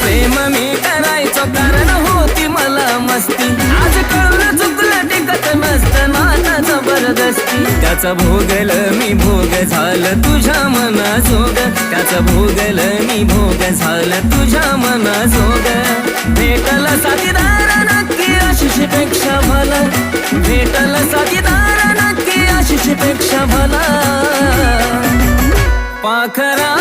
प्रेम मी करायचो कारण होती मला मस्ती. आज कळलं चुकलं टिकत नसतं नाता जबरदस्ती. त्याचा भोगल मी भोग झालं तुझ्या मनाजोग. त्याचा भोगल मी भोग झालं तुझ्या मनाजोग. भेटल साथीदार नक्की आशिष पेक्षा भला. भेटल साथीदार नक्की आशिष पेक्षा भला. पाखरा